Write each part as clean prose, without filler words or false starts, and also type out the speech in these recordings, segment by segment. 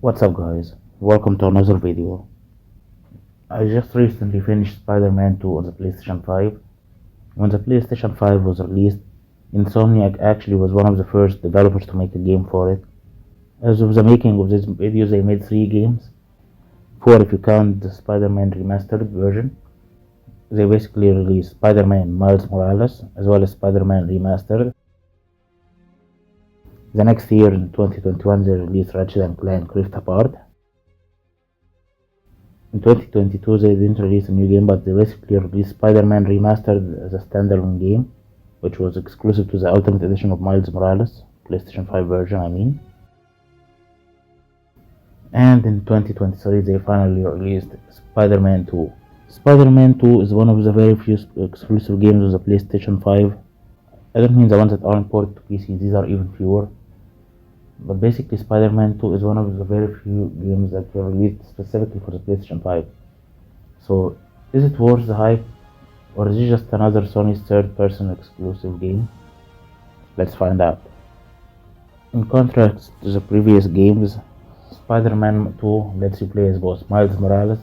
What's up guys, welcome to another video. I just recently finished Spider-Man 2 on the PlayStation 5. When the PlayStation 5 was released, Insomniac actually was one of the first developers to make a game for it. As of the making of this video, they made 3 games. 4 if you count the Spider-Man remastered version. They basically released Spider-Man Miles Morales as well as Spider-Man Remastered. The next year in 2021 they released Ratchet & Clank Rift Apart. In 2022 they didn't release a new game, but they basically released Spider-Man Remastered as a standalone game, which was exclusive to the Ultimate Edition of Miles Morales, PlayStation 5 version I mean. And in 2023 they finally released Spider-Man 2. Spider-Man 2 is one of the very few exclusive games of the PlayStation 5. I don't mean the ones that aren't ported to PC, these are even fewer. But basically Spider-Man 2 is one of the very few games that were released specifically for the PlayStation 5. So is it worth the hype, or is it just another Sony's third-person exclusive game? Let's find out. In contrast to the previous games, Spider-Man 2 lets you play as both Miles Morales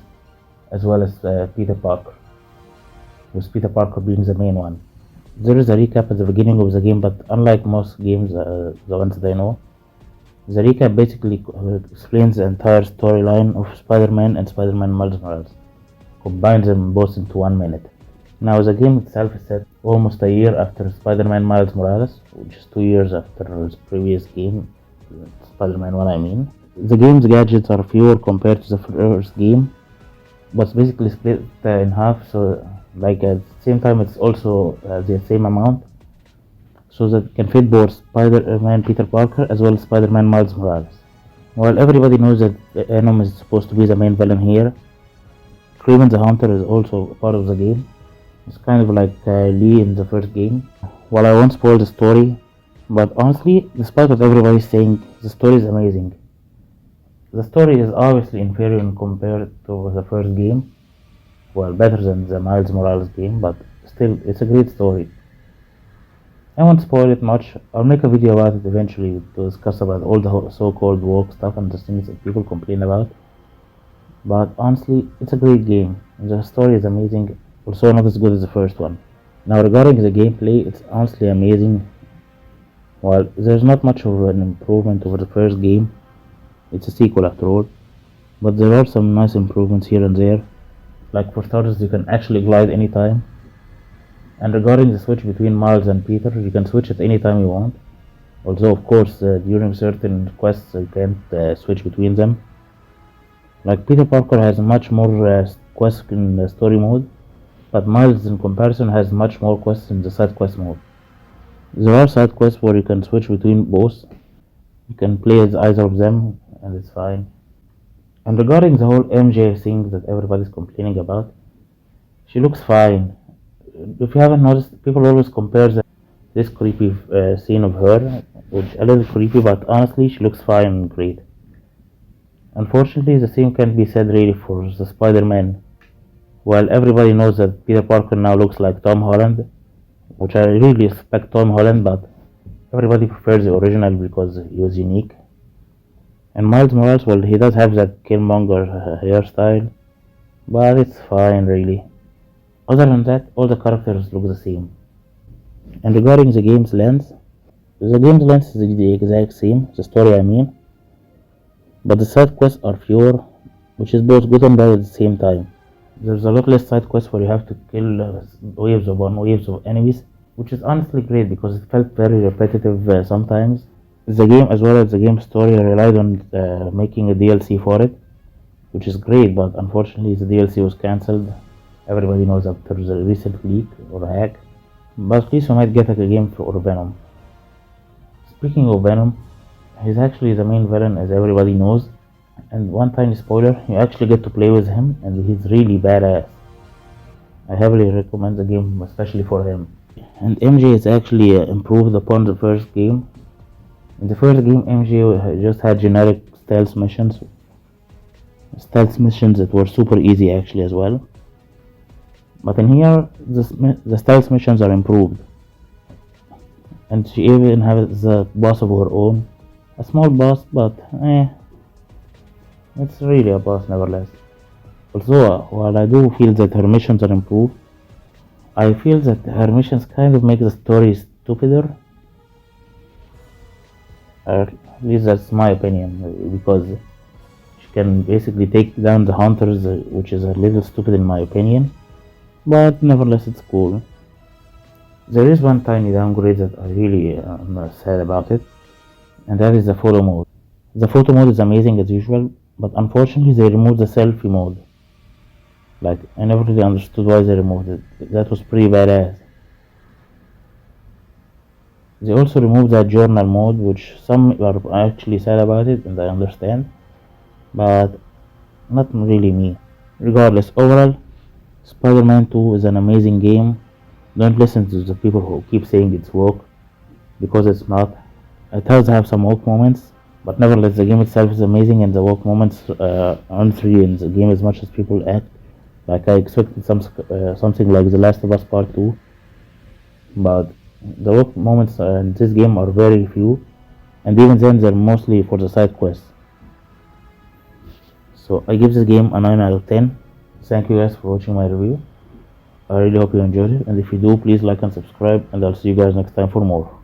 as well as Peter Parker, with Peter Parker being the main one. There is a recap at the beginning of the game, but unlike most games, the ones that I know, the recap basically explains the entire storyline of Spider-Man and Spider-Man Miles Morales, combines them both into 1 minute. Now the game itself is set almost a year after Spider-Man Miles Morales, which is 2 years after his previous game, Spider-Man 1 I mean. The game's gadgets are fewer compared to the first game, but it's basically split in half, so like at the same time it's also the same amount, so that it can fit both Spider-Man Peter Parker as well as Spider-Man Miles Morales. While everybody knows that Venom is supposed to be the main villain here, Kraven the Hunter is also part of the game. It's kind of like Lee in the first game. While I won't spoil the story, but honestly, despite what everybody's saying, the story is amazing. The story is obviously inferior compared to the first game, well, better than the Miles Morales game, but still, it's a great story. I won't spoil it much. I'll make a video about it eventually to discuss about all the so-called woke stuff and the things that people complain about. But honestly, it's a great game. The story is amazing, also not as good as the first one. Now regarding the gameplay, it's honestly amazing. While there's not much of an improvement over the first game, it's a sequel after all, but there are some nice improvements here and there. Like for starters, you can actually glide anytime. And regarding the switch between Miles and Peter, you can switch at any time you want. Although of course during certain quests you can't switch between them. Like Peter Parker has much more quests in the story mode, but Miles in comparison has much more quests in the side quest mode. There are side quests where you can switch between both. You can play as either of them and it's fine. And regarding the whole MJ thing that everybody's complaining about, she looks fine. If you haven't noticed, people always compare this creepy scene of her, which a little creepy, but honestly she looks fine and great. Unfortunately, the same can't be said really for the Spider-Man. While everybody knows that Peter Parker now looks like Tom Holland, which I really respect Tom Holland, but everybody prefers the original because he was unique. And Miles Morales, well, he does have that Killmonger hairstyle, but it's fine really. Other than that, all the characters look the same. And regarding the game's length is the exact same, the story I mean, but the side quests are fewer, which is both good and bad at the same time. There's a lot less side quests where you have to kill waves of enemies, which is honestly great because it felt very repetitive sometimes. The game as well as the game story relied on making a DLC for it, which is great, but unfortunately the DLC was cancelled. Everybody knows after the recent leak or hack, but at least we might get a game for Venom. Speaking of Venom, he's actually the main villain as everybody knows, and one tiny spoiler, you actually get to play with him and he's really badass. I heavily recommend the game especially for him. And MJ is actually improved upon the first game. In the first game, MJ just had generic stealth missions that were super easy actually as well. But in here, the stealth missions are improved. And she even has a boss of her own. A small boss, but It's really a pass nevertheless. Also, while I do feel that her missions are improved, I feel that her missions kind of make the story stupider. At least that's my opinion, because she can basically take down the hunters, which is a little stupid in my opinion. But nevertheless, it's cool. There is one tiny downgrade that I really am sad about it, and that is the photo mode. The photo mode is amazing as usual, but unfortunately they removed the selfie mode. Like, I never really understood why they removed it. That was pretty badass. They also removed that journal mode, which some are actually sad about it, and I understand, but not really me. Regardless, overall, Spider-Man 2 is an amazing game. Don't listen to the people who keep saying it's woke, because it's not. It does have some woke moments, but nevertheless, the game itself is amazing, and the woke moments aren't really in the game as much as people act. Like, I expected something like The Last of Us Part 2, but the woke moments in this game are very few, and even then, they're mostly for the side quests. So, I give this game a 9 out of 10. Thank you guys for watching my review. I really hope you enjoyed it, and if you do, please like and subscribe, and I'll see you guys next time for more.